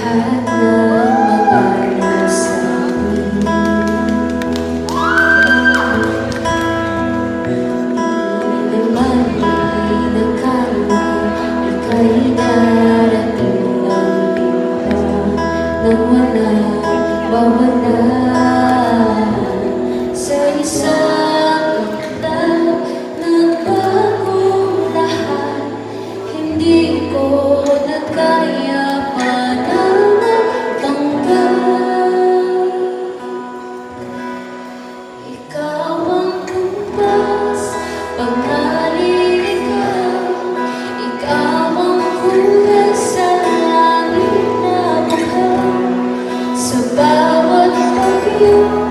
lahat ng mga nasabi. Di naman ay nakala ika'y darating ng iba nang walang bawala sa isang aklat. Nagbagong lahat, hindi ko na kaya pa na magtanggal. Ikaw ang kumpas, pangalan ikaw. Ikaw ang kulay sa langit na bukaw. Sa bawat pagyo